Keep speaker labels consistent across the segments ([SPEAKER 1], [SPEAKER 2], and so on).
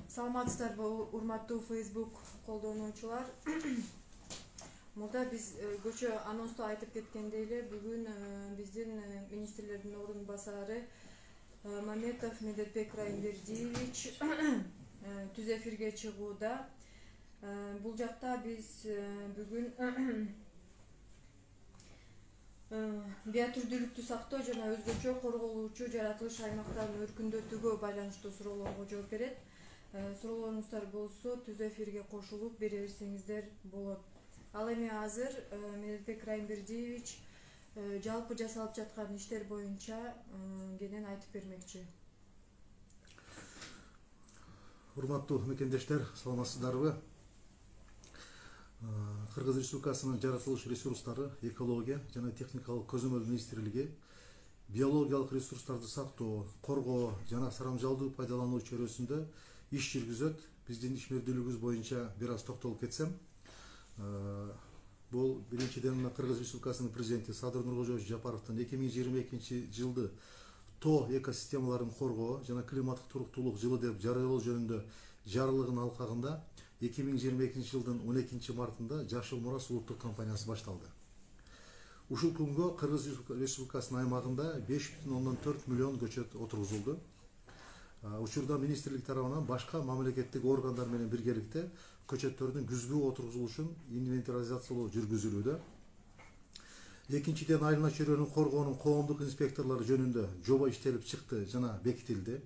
[SPEAKER 1] Саламатсыздарбы, урматтуу Facebook колдонуучулар. Мурда биз көчө анонсто айтып кеткендей эле, бүгүн биздин министрлердин орун басары Маметов Медетбек Райымбердиевич түз эфирге чыгууда. Бул жакта биз бүгүн биотүрдүүлүктү сактоо жана өзгөчө корголуучу жаратылыш аймактарын өркүндөтүүгө байланыштуу суроолорго жооп берет. Суроолоруңуздар болсо түз эфирге кошулуп бере берсеңиздер болот. Ал эми азыр Медетбек Райымбердиевич жалпы жасалып жаткан иштер боюнча кенен айтып бермекчи.
[SPEAKER 2] Урматтуу мекендештер, саламатсыздарбы? Кыргыз Республикасынын жаратылыш ресурстары, экология жана техникалык көзөмөл министрлиги биологиялык ресурстарды сактоо, коргоо жана сарамжалдуу пайдалануу чөйрөсүндө иш жүргүзөт. Биздин ишмердүүлүгүбүз боюнча бир аз токтолуп кетсем, бул биринчиден Кыргыз Республикасынын президенти Садыр Нуркожоевич Жапаровдун 2022 жылды тоо экосистемаларын коргоо жана климаттык туруктуулук жылы деп жарыялоо жөнүндө жарлыгынын алкагында 2022 жылдын 12 мартында Жашыл Мурас улуттук компаниясы башталды. Ушул күнгө Кыргыз Республикасынын аймагында 5,4 миллион көчөт отургузулду. Учурда министрлик тарабынан башка мамлекеттик органдар менен биргеликте көчөттөрдүн күзгү отургузулушун инвентаризациялоо жүргүзүлүүдө. Экинчиден, айлана чөйрөнүн коргоонун коомдук инспекторлору жөнүндө жоба иштелип чыкты жана бекитилди.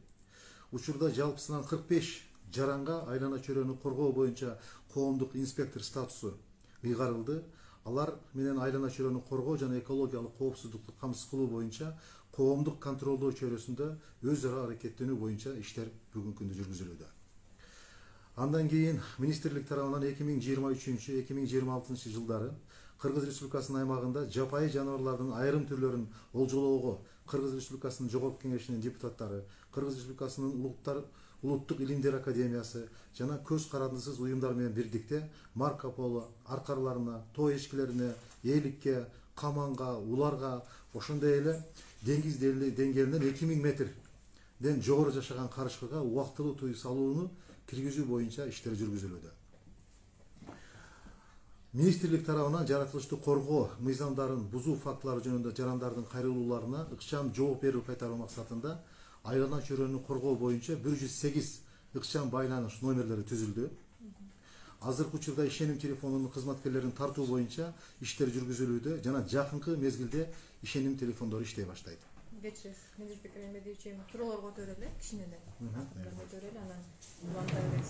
[SPEAKER 2] Учурда жалпысынан 45 жаранга айлана чөйрөнү коргоо боюнча коомдук инспектор статусу ыйгарылды. Алар менен айлана чөйрөнү коргоо жана экологиялык коопсуздукту камсыз кылуу боюнча коомдук контролдоо чөйрөсүндө өз ара аракеттенүү боюнча иштер бүгүнкү күндө жүргүзүлүүдө. Андан кийин министрлик тарабынан 2023-2026 жылдары Кыргыз Республикасынын аймагында жапайы жаныбарлардын айрым түрлөрүн олжолоого Кыргыз Республикасынын Жогорку Кеңешинин депутаттары, Кыргыз Республикасынын Улуттук илимдер академиясы жана көз карандысыз уюмдар менен бирдикте Марко Поло аркарларына, тоо эшкилерине, эликке, каманга, уларга, ошондой эле деңиз деңгээлинен 2000 метрден жогору жашаган карышкыга убактылуу туй салууну киргизүү боюнча иштер жүргүзүлүүдө. Министрлик тарабынан жаратылышты коргоо мыйзамдарын бузуу фактылары жөнүндө жарандардын кайрылууларына ыкчам жооп берүү кайтаруу максатында айлана чөйрөнү коргоо боюнча 108 ыкчам байланыш номерлери түзүлдү. Азыркы учурда ишеним телефонунун кызматкерлерин тартуу боюнча иштер жүргүзүлүүдө жана жакынкы мезгилде ишеним телефондору иштей баштайт.
[SPEAKER 1] Кечиресиз, Медетбек Райымбердиевич, суроолорго өтөлөлү, кичинене. Өтөлөлү, анан уланта беребиз.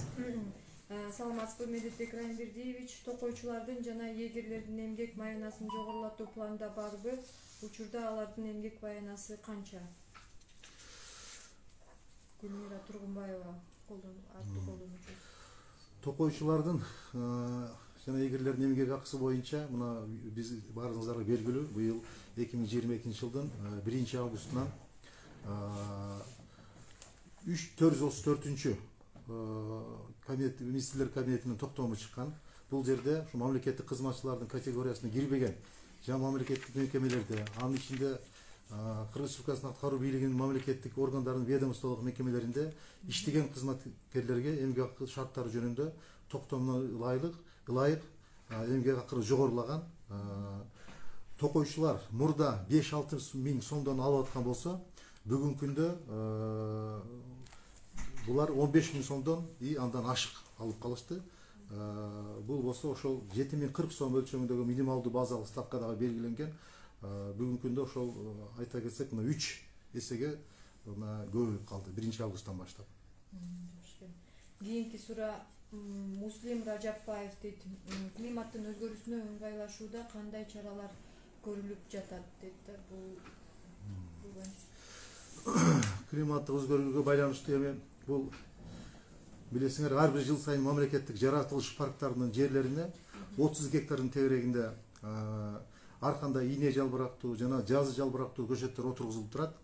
[SPEAKER 1] Саламатсызбы, Медетбек Райымбердиевич, токойчулардын жана эгерлердин эмгек маянасын жогорулатуу планда барбы? Учурда алардын эмгек маянасы канча? Гүлмира Тургунбаева колдонуучу.
[SPEAKER 2] Токойчулардын жана эгерлердин эмгек акысы боюнча мына биз баарыңыздарга белгилүү, быйыл 2022 жылдын 1 августунан 434 министрлер кабинетинин токтому чыккан. Бул жерде мамлекеттик кызматчылардын категориясына кирбеген жана мамлекеттик мекемелерде, анын ичинде Кыргыз Республикасынын аткаруу бийлигинин мамлекеттик органдарынын ведомстволук мекемелеринде иштеген кызматкерлерге эмгек акы шарттары жөнүндө токтомуна ылайык эмгек акы жогорулаган. Токойчулар мурда 5-6 миң сомдон алып аткан болсо, бүгүнкү күндө булар 15 миң сомдон андан ашык алып калышты. Бул болсо ошол 7040 сом өлчөмүндөгү минималдуу базалык ставка дагы белгиленген. Бүгүнкү күндө ошол айта кетсек, 3 эсеге көбөйүп калды 1 августтан баштап.
[SPEAKER 1] Кийинки суроо Муслим Ражапбаев дейт. Климаттын өзгөрүүсүнө ыңгайлашууда кандай чаралар көрүлүп жатат дейт.
[SPEAKER 2] Климаттык өзгөрүүгө байланыштуу эми бул билесиңер, ар бир жыл сайын мамлекеттик жаратылыш парктарынын жерлерине 30 гектардын тегерегинде ар кандай ийне жалбырактуу жана жазы жалбырактуу көчөттөр отургузулуп турат.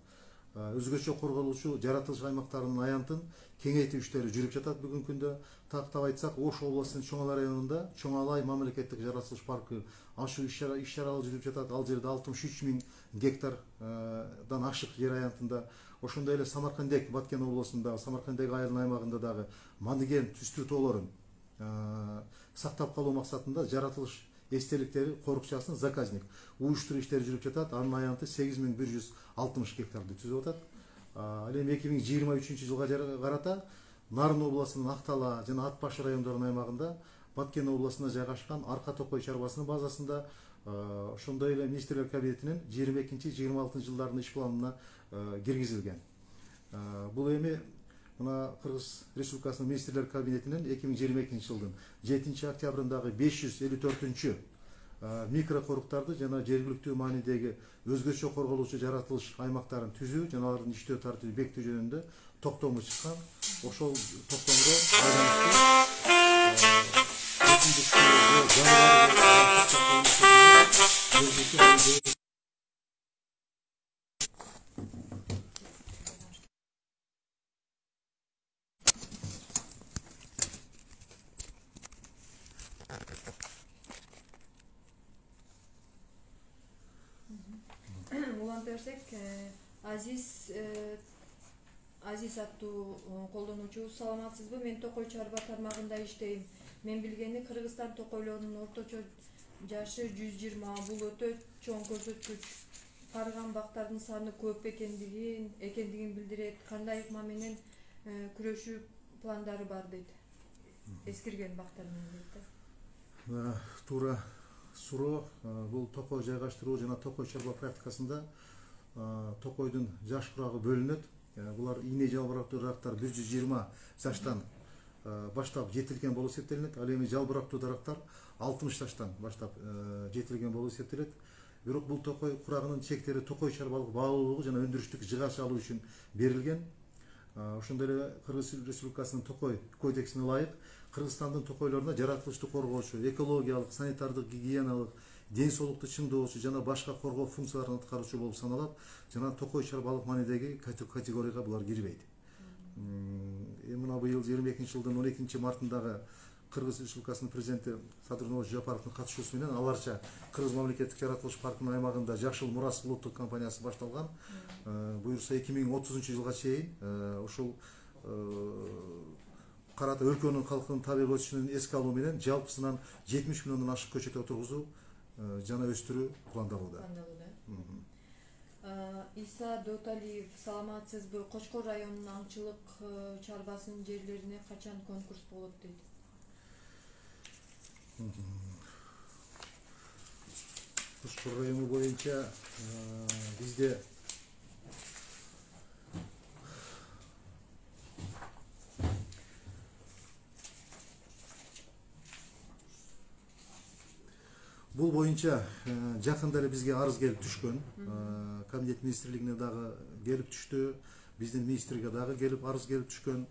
[SPEAKER 2] Өзгөчө корголуучу жаратылыш аймактарынын аянтын кеңейтүү иштери жүрүп жатат бүгүнкү күндө. Тактап айтсак, Ош областынын Чоң Ала районунда Чоң Алай мамлекеттик жаратылыш паркы ашуу иш-чаралары жүрүп жатат. Ал жерде 63 миң гектардан ашык жер аянтында ошондой эле Самаркандек Баткен облусунда Самаркандек айылынын аймагында дагы Маныген түстүү тоолорун сактап калуу максатында жаратылыш эстеликтери корукчасын заказник уюштуруу иштери жүрүп жатат. Анын аянты 8160 гектарды түзүп атат. Ал эми 2023 жылга карата Нарын областынын Актала жана Ат Баш райондорунун аймагында Баткен областында жайгашкан Арка Токой чарбасынын базасында ошондой эле министрлер кабинетинин 22-26 жылдардын иш планына киргизилген. Бул эми мына Кыргыз Республикасынын министрлер кабинетинин 2022 жылдын 7 октябрындагы 554 микро коруктарды жана жергиликтүү маанидеги өзгөчө корголуучу жаратылыш аймактарын түзүү жана алардын иштөө тартибин бекитүү жөнүндө токтому чыккан. Ошол токтомдо
[SPEAKER 1] Улантырсек, Азиз аттуу колдонуучубуз, саламатсызбы? Мен Токой чарба тармагында иштейм. Мен билгени Кыргызстан токойлорунун орточо жашы 120. Бул өтө чоң көрсөткүч. Карыган бактардын саны көп экендигин билдирет. Кандай ыкма менен күрөшүү пландары бар дейт. Эскирген бактар менен.
[SPEAKER 2] Туура суроо. Бул Токой жайгаштыруу жана Токой чарба практикасында Токойдун жаш курагы бөлүнөт. Булар ийне жалбырактуу дарактар 120 жаштан баштап жетилген болуп эсептелинет. Ал эми жалбырактуу дарактар 60 жаштан баштап жетилген болуп эсептелет. Бирок бул Токой курагынын чектери Токой чарбалык баалуулугу жана өндүрүштүк жыгач алуу үчүн берилген. Ошондой эле Кыргыз Республикасынын Токой кодексине ылайык Кыргызстандын токойлоруна жаратылышты коргоочу, экологиялык, санитардык, гигиеналык, ден соолукту чыңдоочу жана башка коргоо функцияларын аткаруучу болуп саналат. Жана Токой чарбалык маанидеги категорияга булар кирбейт. Мына быйыл 22 жылдын 12 мартындагы Кыргыз Республикасынын президенти Садыр Нуролжо Жапаровдун катышуусу менен аларча Кыргыз мамлекеттик жаратылыш паркынын аймагында Жакшыл Мурас улуттук компаниясы башталган. Буюрса 2030 жылга чейин ушул карата өлкөнүн калкынын табигый өсүшүнүн эске алуу менен жалпысынан 70 миллиондон ашык көчөт отургузуу жана өстүрүү пландалууда.
[SPEAKER 1] Иса Доталиев, саламатсызбы? Кочкор районунун аңчылык чарбасынын жерлерине качан конкурс болот дейт?
[SPEAKER 2] Кочкор району боюнча бизде бул боюнча жакында эле бизге арыз келип түшкөн. Кабинет министрлигине дагы келип түштү. Биздин министрге дагы келип арыз келип түшкөн.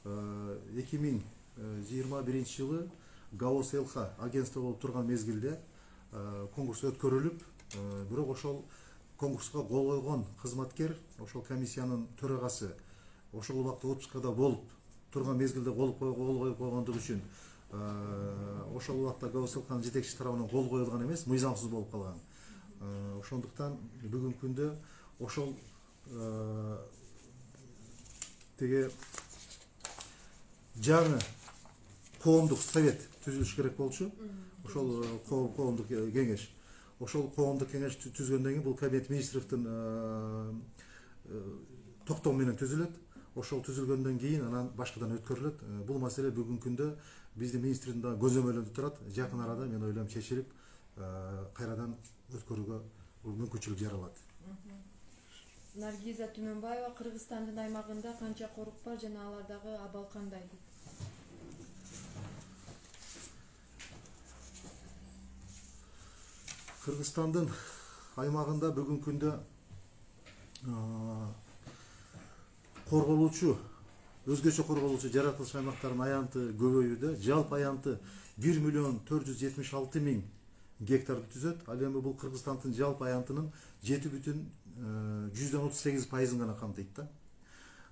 [SPEAKER 2] 2021 жылы Гаос ЛХ агентство болуп турган мезгилде конкурс өткөрүлүп, бирок ошол конкурска кол койгон кызматкер, ошол комиссиянын төрагасы ошол убакта отпускада болуп турган мезгилде кол коюп койгондугу үчүн ошол убакта Гаос ЛХнын жетекчиси тарабынан кол коюлган эмес, мыйзамсыз болуп калган. Ошондуктан бүгүнкү күндө ошол теге жаңы коомдук совет түзүлүш керек болчу. Ошол коомдук кеңеш. Ошол коомдук кеңеш түзгөндөн кийин бул кабинет министрликтин токтому менен түзүлөт. Ошол түзүлгөндөн кийин анан башкадан өткөрүлөт. Бул маселе бүгүнкү күндө биздин министрдин да көзөмөлүндө турат. Жакын арада мен ойлойм чечилип, кайрадан өткөрүүгө мүмкүнчүлүк жаралат.
[SPEAKER 1] Наргиза Түмөнбаева, Кыргызстандын аймагында канча корук бар жана алардагы абал кандай?
[SPEAKER 2] Кыргызстандын аймагында бүгүнкү күндө корголуучу, өзгөчө корголуучу жаратылыш аймактарынын аянты көбөйүүдө. Жалпы аянты 1.476.000 гектарды түзөт. Ал эми бул Кыргызстандын жалпы аянтынын 7,38% гана камтыйт да.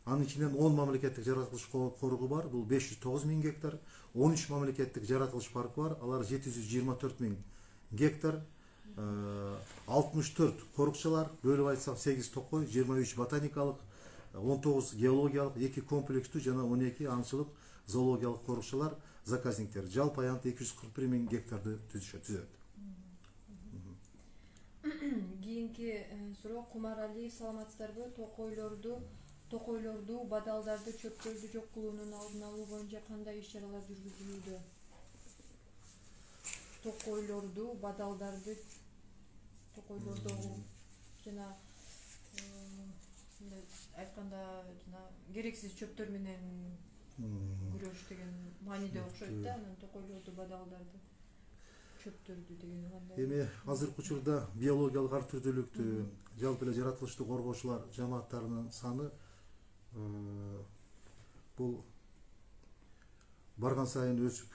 [SPEAKER 2] Анын ичинен 10 мамлекеттик жаратылыш коругу бар, бул 509.000 гектар. 13 мамлекеттик жаратылыш паркы бар, алар 724.000 гектар. 64 корукчалар, бөлүп айтсак 8 токой, 23 ботаникалык 19 геологиялык, 2 комплекстүү жана 12 аңчылык зоологиялык корукчалар заказниктер. Жалпы аянтта 241 000 гектарды түзөт.
[SPEAKER 1] Кийинки суроо Кумар Али, саламатсыздарбы? Токойлорду, бадалдарды, чөптөрдү жок кылуунун алдын алуу боюнча кандай иш-чаралар жүргүзүлүүдө? Токойлорду, бадалдарды, токойлордогу жана айтканда жана керексиз чөптөр менен күрөш деген мааниде окшойт да, анан токойлорду, бадалдарды, чөптөрдү деген кандай?
[SPEAKER 2] Эми азыркы учурда биологиялык ар түрдүүлүктү, жалпы эле жаратылышты коргоочулар жамааттарынын саны бул барган сайын өсүп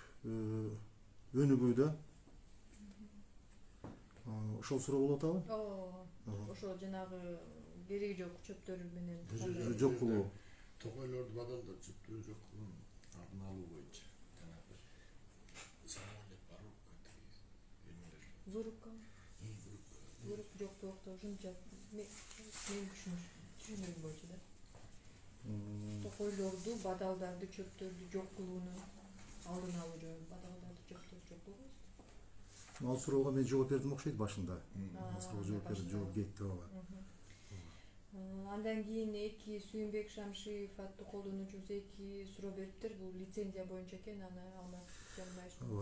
[SPEAKER 2] өнүгүүдө. Ошол суроо болуп атабы?
[SPEAKER 1] Ошол жанагы кереги жок чөптөр менен
[SPEAKER 2] жок кылуу.
[SPEAKER 3] Токойлорду, бадалдар, чөптөрдү жок кылуунун алдын алуу боюнча
[SPEAKER 1] Зурукка жокту ушунча менин түшүнүгүм боюнча да. Токойлорду, бадалдарды, чөптөрдү жок кылуунун алдын алуу жөнүндө бадалдарды, чөптөрдү жок кылуу.
[SPEAKER 2] Ал суроого мен жооп бердим окшойт башында. Суроо жооп бердим, жооп кетти ооба.
[SPEAKER 1] Андан кийин эки Сүйүнбек Шамшиев аттуу колдонуучубуз эки суроо бериптир. Бул лицензия боюнча экен, аны алмаз.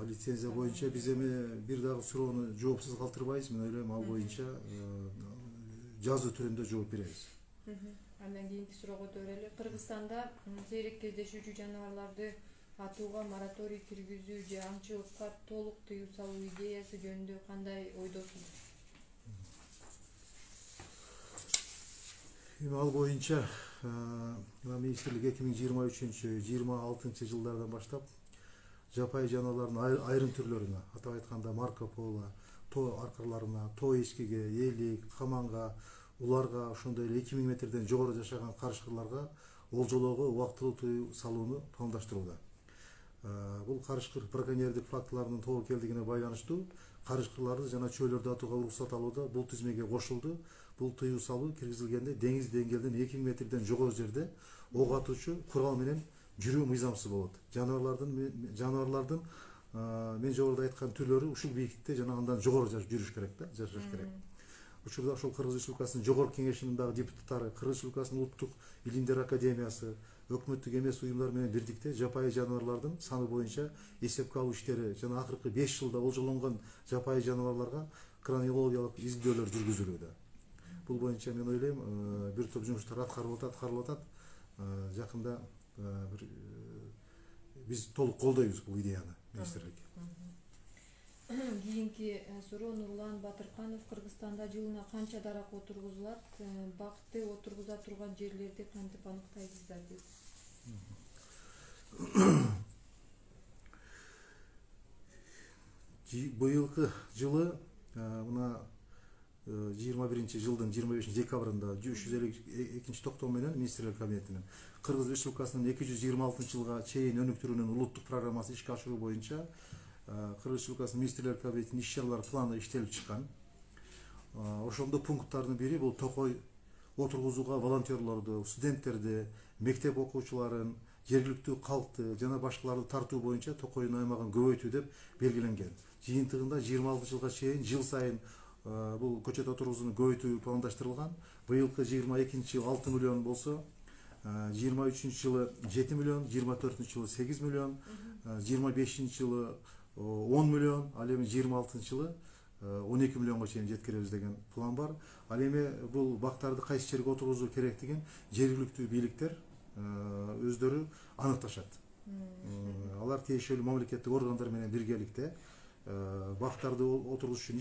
[SPEAKER 2] Лицензия боюнча биз эми бир дагы суроону жоопсуз калтырбайбыз. Мен ойлойм ал боюнча жазуу түрүндө жооп беребиз.
[SPEAKER 1] Андан кийинки суроого өтө берели. Кыргызстанда сейрек кездешүүчү жаныбарларды атууга мораторий киргизүү же аңчылыкка толук тыюу салуу идеясы жөнүндө кандай ойдосуз?
[SPEAKER 2] Ал боюнча министрлик 2023-2026 жылдардан баштап жапайы жаныбарлардын айрым түрлөрүнө, атап айтканда марко поло, тоо аркарларына, тоо эчкиге, элик, каманга, уларга, ошондой эле 2000 метрден жогору жашаган карышкырларга олжолоого убактылуу тыюу салууну пландаштырууда. Бул карышкыр браконьердик фактыларынын тобокелдигине байланыштуу карышкырларды жана чөйлөрдү атууга уруксат алууда бул тизмеге кошулду. Бул тыюу салуу киргизилгенде деңиз деңгээлинен 2000 метрден жогору жерде ок атуучу курал менен жүрүү мыйзамсыз болот. Жаныбарлардын мен жогоруда айткан түрлөрү ушул бийиктикте жана андан жогору жүрүш керек да, жашаш керек. Учурда ошол Кыргыз Республикасынын жогорку кеңешинин дагы депутаттары, Кыргыз Республикасынын улуттук илимдер академиясы, өкмөттүк эмес уюмдар менен бирдикте жапайы жаныбарлардын саны боюнча эсепке алуу иштери жана акыркы 5 жылда олжолонгон жапайы жаныбарларга кронологиялык изилдөөлөр жүргүзүлүүдө. Бул боюнча мен ойлойм бир топ жумуштар аткарылып атат. Жакында биз толук колдойбуз бул идеяны, министрлик.
[SPEAKER 1] Кийинки суроо Нурлан Батырканов. Кыргызстанда жылына канча дарак отургузулат? Бакты отургуза турган жерлерди кантип аныктайсыздар дейт.
[SPEAKER 2] Быйылкы жылы мына 21-жылдын 25 декабрында 352 токтом менен министрлер кабинетинин Кыргыз Республикасынын 226 жылга чейин өнүктүрүүнүн улуттук программасы ишке ашыруу боюнча Кыргыз Республикасынын министрлер кабинетинин иш-чаралар планы иштелип чыккан. Ошондо пункттардын бири бул токой отургузууга волонтерлорду, студенттерди, мектеп окуучуларын, жергиликтүү калкты жана башкаларды тартуу боюнча токойдун аймагын көбөйтүү деп белгиленген. Жыйынтыгында 26 жылга чейин жыл сайын бул көчөт отургузууну көбөйтүү пландаштырылган. Быйылкы 22-жылы 6 миллион болсо, 23-жылы 7 миллион, 24-жылы 8 миллион, 25-жылы 10 миллион, ал эми 26-жылы 12 миллионго чейин жеткиребиз деген план бар. Ал эми бул бактарды кайсы жерге отургузуу керектигин жергиликтүү бийликтер өздөрү аныкташат. Алар тиешелүү мамлекеттик органдар менен биргеликте бактарды отургузуш үчүн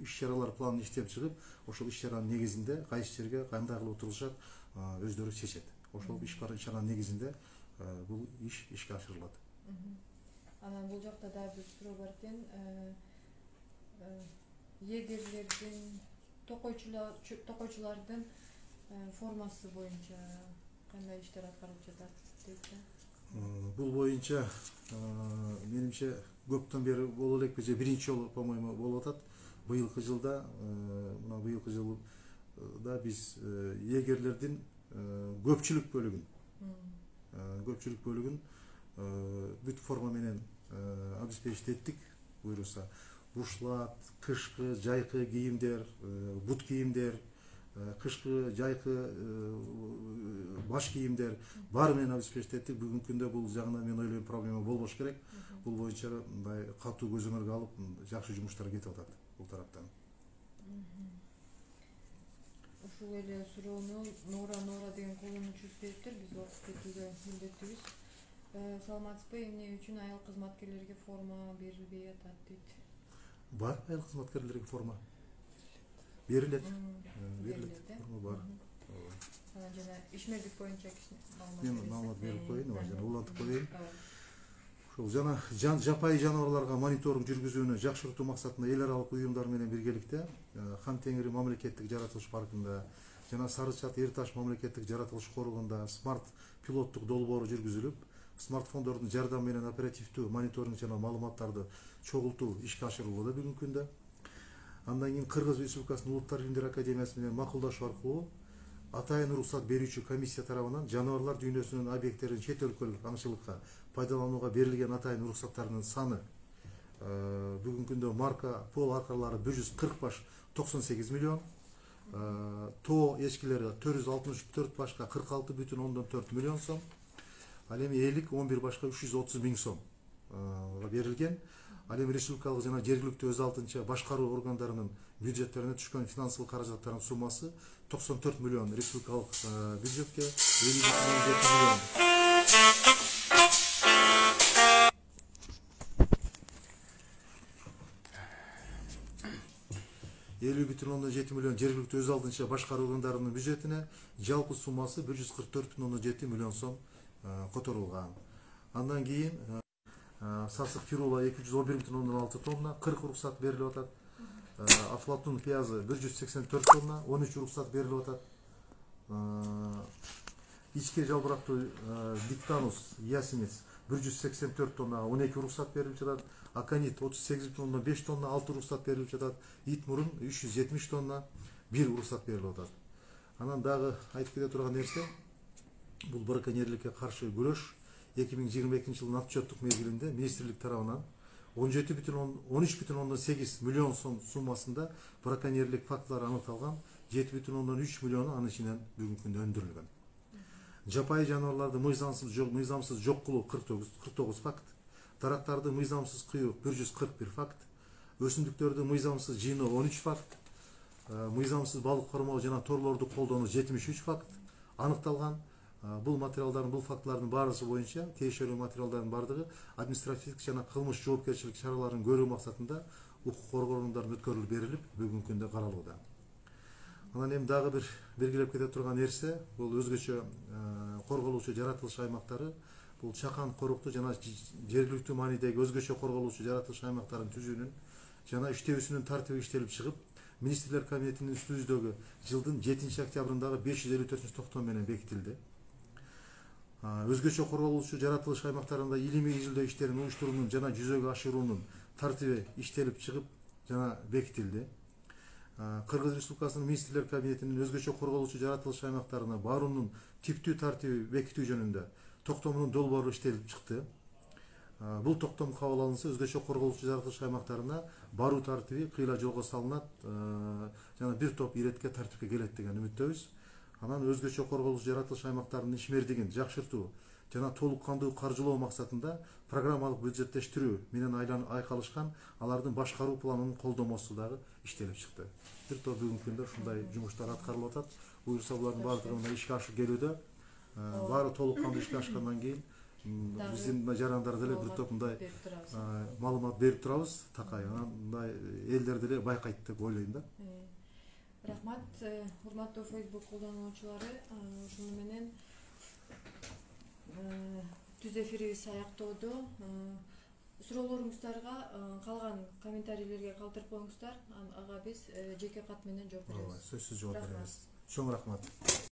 [SPEAKER 2] иш-чаралар планын иштеп чыгып, ошол иш-чаранын негизинде кайсы жерге кандай кылып отургузушат өздөрү чечет. Ошол иш-чаранын негизинде бул иш ишке ашырылат.
[SPEAKER 1] Анан бул жакта да бир суроо бар экен. Егерлердин, токойчулардын формасы боюнча кандай иштер аткарылып жатат дейт да.
[SPEAKER 2] Бул боюнча менимче көптөн бери боло элекпи же биринчи жолу по-моему болуп атат. Быйылкы жылда, мына быйылкы жылда биз егерлердин көпчүлүк бөлүгүн бүт форма менен обеспечить еттик. Буюрса бушлат, кышкы, жайкы кийимдер, бут кийимдер, кышкы, жайкы баш кийимдер баары менен обеспечить еттик. Бүгүнкү күндө бул жагынан мен ойлойм проблема болбош керек. Бул боюнча мындай катуу көзөмөлгө алып жакшы жумуштар кетип атат бул тараптан.
[SPEAKER 1] Ушул эле суроону Нора деген колдонуучубуз бериптир. Биз окуп кетүүгө милдеттүүбүз. Саламатсызбы, эмне үчүн айыл кызматкерлерге форма берилбей атат дейт.
[SPEAKER 2] Бар айыл кызматкерлерге форма берилет. Форма бар.
[SPEAKER 1] Жана ишмердик боюнча
[SPEAKER 2] Мен маалымат берип коеюн, жана улантып коеюн. Ошол жана жапайы жаныбарларга мониторинг жүргүзүүнү жакшыртуу максатында эл аралык уюмдар менен биргеликте Хан Теңири мамлекеттик жаратылыш паркында жана Сары Чат Эр Таш мамлекеттик жаратылыш коргоунда смарт пилоттук долбоору жүргүзүлүп, смартфондордун жардамы менен оперативдүү мониторинг жана маалыматтарды чогултуу ишке ашырылууда бүгүнкү күндө. Андан кийин Кыргыз Республикасынын Улуттар илимдер академиясы менен макулдашуу аркылуу атайын уруксат берүүчү комиссия тарабынан жаныбарлар дүйнөсүнүн объекттерин чет өлкөлүк аңчылыкка пайдаланууга берилген атайын уруксаттардын саны бүгүнкү күндө марка пол аркалары 140 баш 98 миллион, тоо эчкилери 464 башка 46,4 миллион сом, ал эми элик 11 башка 330 миң сомго берилген. Ал эми республикалык жана жергиликтүү өз алдынча башкаруу органдарынын бюджеттерине түшкөн финансылык каражаттардын суммасы 94 миллион республикалык бюджетке, 50,7 миллион. 50,7 миллион жергиликтүү өз алдынча башкаруу органдарынын бюджетине, жалпы суммасы 144,7 миллион сом которулган. Андан кийин сасык фирула 211,6 тонна, 40 уруксат берилип атат. Афлатун пиязы 184 тонна, 13 уруксат берилип атат. Ички жалбырактуу диктанус ясенец 184 тонна, 12 уруксат берилип жатат. Аканит 38,5 тонна, 6 уруксат берилип жатат. Ит мурун 370 тонна, 1 уруксат берилип атат. Анан дагы айтып кете турган нерсе, бул браконьерликке каршы күрөш 2022 жылдын отчеттук мезгилинде министрлик тарабынан 13,8 миллион сом суммасында браконьерлик фактылары аныкталган, 7,3 миллиону анын ичинен бүгүнкү күндө өндүрүлгөн. Жапайы жаныбарларды мыйзамсыз жок кылуу 49 факт, дарактарды мыйзамсыз кыюу 141 факт, өсүмдүктөрдү мыйзамсыз жыйноо 13 факт, мыйзамсыз балык кармоо жана торлорду колдонуу 73 факт аныкталган. Бул материалдардын, бул фактылардын баарысы боюнча тиешелүү материалдардын бардыгы административдик жана кылмыш жоопкерчилик чараларын көрүү максатында укук коргоо органдарына өткөрүлүп берилип, бүгүнкү күндө каралууда. Анан эми дагы бир белгилеп кете турган нерсе, бул өзгөчө корголуучу жаратылыш аймактары, бул чакан корукту жана жергиликтүү маанидеги өзгөчө корголуучу жаратылыш аймактарын түзүүнүн жана иштебүүсүнүн тартиби иштелип чыгып, министрлер кабинетинин үстүбүздөгү жылдын 7 октябрындагы 554-токтом менен бекитилди. Өзгөчө корголуучу жаратылыш аймактарында илимий изилдөө иштерин уюштуруунун жана жүзөгө ашыруунун тартиби иштелип чыгып жана бекитилди. Кыргыз Республикасынын министрлер кабинетинин өзгөчө корголуучу жаратылыш аймактарына баруунун типтүү тартиби бекитүү жөнүндө токтомунун долбоору иштелип чыкты. Бул токтом кабыл алынса, өзгөчө корголуучу жаратылыш аймактарына баруу тартиби кыйла жолго салынат жана бир топ иретке тартипке келет деген үмүттөбүз. Анан өзгөчө корголуучу жаратылыш аймактарынын ишмердигин жакшыртуу жана толук кандуу каржылоо максатында программалык бюджеттештирүү менен айкалышкан алардын башкаруу планынын колдомосу дагы иштелип чыкты. Бир топ бүгүнкү күндө ушундай жумуштар аткарылып атат. Буюрса булардын баардыгы ишке ашып келүүдө. Баары толук кандуу ишке ашкандан кийин биздин жарандар деле бир топ мындай маалымат берип турабыз такай. Анан мындай элдер деле байкайт деп ойлойм да.
[SPEAKER 1] Рахмат, урматтуу Facebook колдонуучулары, ушуну менен түз эфирибиз аяктоодо. Суроолоруңуздарга, калган комментарийлерге калтырып коюңуздар. Ага биз жеке кат менен жооп беребиз.
[SPEAKER 2] Сөзсүз жооп беребиз. Чоң рахмат.